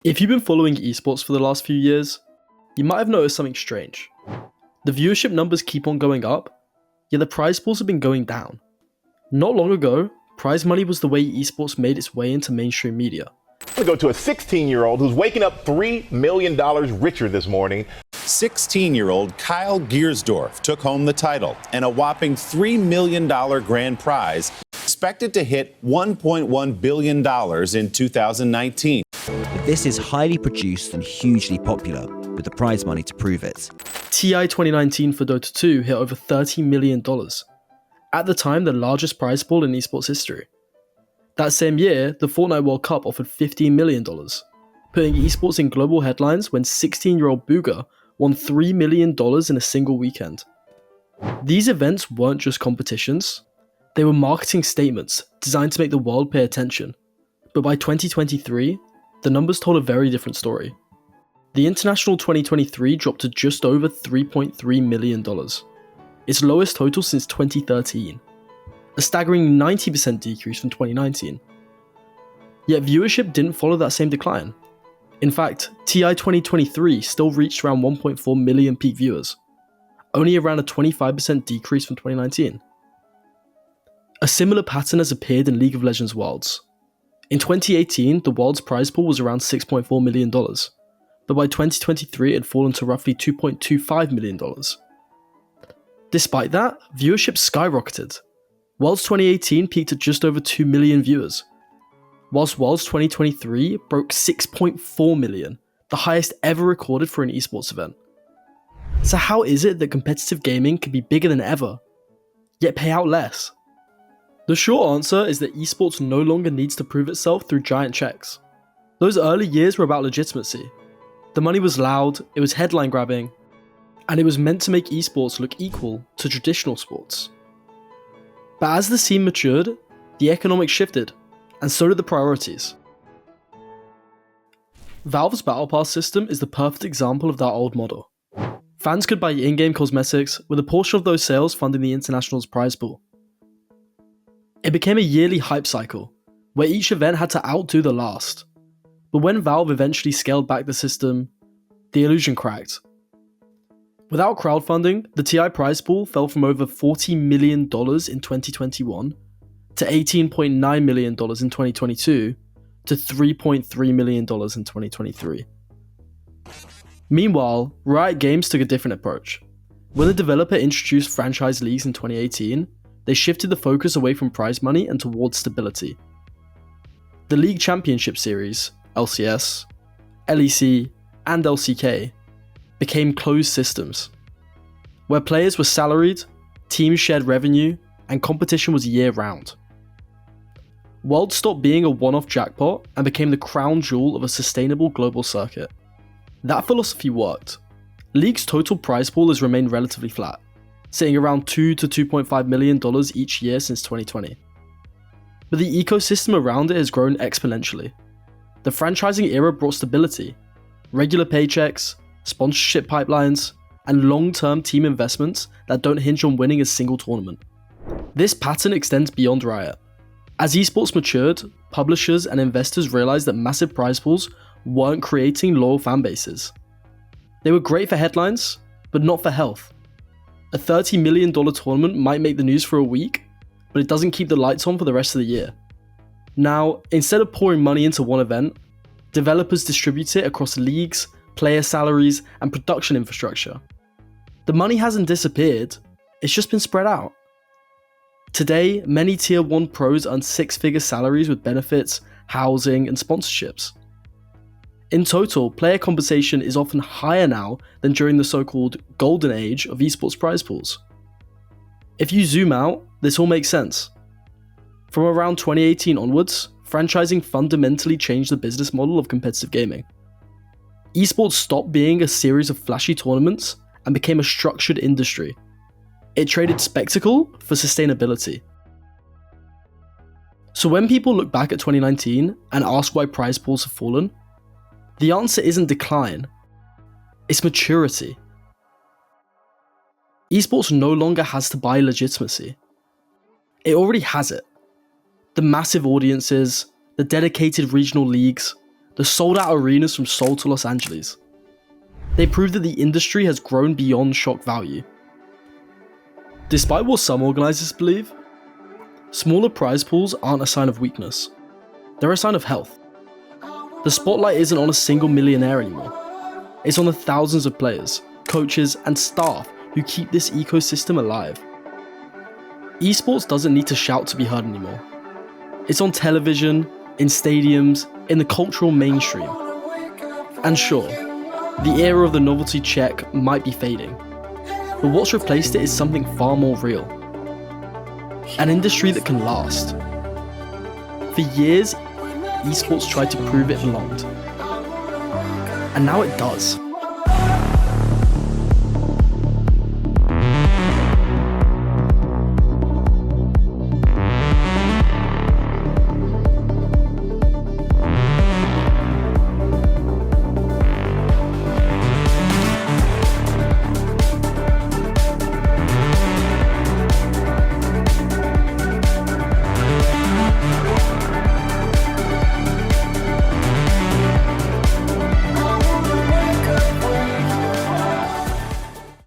If you've been following esports for the last few years, you might have noticed something strange. The viewership numbers keep on going up, yet the prize pools have been going down. Not long ago, prize money was the way esports made its way into mainstream media. We go to a 16-year-old who's waking up $3 million richer this morning. 16-year-old Kyle Giersdorf took home the title and a whopping $3 million grand prize, expected to hit $1.1 billion in 2019. But this is highly produced and hugely popular, with the prize money to prove it. TI 2019 for Dota 2 hit over $30 million, at the time the largest prize pool in esports history. That same year, the Fortnite World Cup offered $15 million, putting esports in global headlines when 16-year-old Booga won $3 million in a single weekend. These events weren't just competitions, they were marketing statements designed to make the world pay attention. But by 2023, the numbers told a very different story. The International 2023 dropped to just over $3.3 million, its lowest total since 2013, a staggering 90% decrease from 2019. Yet viewership didn't follow that same decline. In fact, TI 2023 still reached around 1.4 million peak viewers, only around a 25% decrease from 2019. A similar pattern has appeared in League of Legends Worlds. In 2018, the World's prize pool was around $6.4 million, but by 2023 it had fallen to roughly $2.25 million. Despite that, viewership skyrocketed. Worlds 2018 peaked at just over 2 million viewers, whilst Worlds 2023 broke 6.4 million, the highest ever recorded for an esports event. So how is it that competitive gaming can be bigger than ever, yet pay out less? The short answer is that esports no longer needs to prove itself through giant checks. Those early years were about legitimacy. The money was loud, it was headline grabbing, and it was meant to make esports look equal to traditional sports. But as the scene matured, the economics shifted, and so did the priorities. Valve's Battle Pass system is the perfect example of that old model. Fans could buy in-game cosmetics, with a portion of those sales funding the International's prize pool. It became a yearly hype cycle, where each event had to outdo the last. But when Valve eventually scaled back the system, the illusion cracked. Without crowdfunding, the TI prize pool fell from over $40 million in 2021 to $18.9 million in 2022 to $3.3 million in 2023. Meanwhile, Riot Games took a different approach. When the developer introduced franchise leagues in 2018, they shifted the focus away from prize money and towards stability. The League Championship Series, LCS, LEC, and LCK became closed systems, where players were salaried, teams shared revenue, and competition was year-round. Worlds stopped being a one-off jackpot and became the crown jewel of a sustainable global circuit. That philosophy worked. League's total prize pool has remained relatively flat, sitting around $2 to $2.5 million each year since 2020. But the ecosystem around it has grown exponentially. The franchising era brought stability, regular paychecks, sponsorship pipelines, and long-term team investments that don't hinge on winning a single tournament. This pattern extends beyond Riot. As esports matured, publishers and investors realized that massive prize pools weren't creating loyal fan bases. They were great for headlines, but not for health. A $30 million tournament might make the news for a week, but it doesn't keep the lights on for the rest of the year. Now, instead of pouring money into one event, developers distribute it across leagues, player salaries, and production infrastructure. The money hasn't disappeared, it's just been spread out. Today, many Tier 1 pros earn six-figure salaries with benefits, housing, and sponsorships. In total, player compensation is often higher now than during the so-called golden age of esports prize pools. If you zoom out, this all makes sense. From around 2018 onwards, franchising fundamentally changed the business model of competitive gaming. Esports stopped being a series of flashy tournaments and became a structured industry. It traded spectacle for sustainability. So when people look back at 2019 and ask why prize pools have fallen, the answer isn't decline, it's maturity. Esports no longer has to buy legitimacy. It already has it. The massive audiences, the dedicated regional leagues, the sold-out arenas from Seoul to Los Angeles. They prove that the industry has grown beyond shock value. Despite what some organizers believe, smaller prize pools aren't a sign of weakness. They're a sign of health. The spotlight isn't on a single millionaire anymore. It's on the thousands of players, coaches, and staff who keep this ecosystem alive. Esports doesn't need to shout to be heard anymore. It's on television, in stadiums, in the cultural mainstream. And sure, the era of the novelty check might be fading, but what's replaced it is something far more real. An industry that can last. For years, esports tried to prove it belonged. And now it does.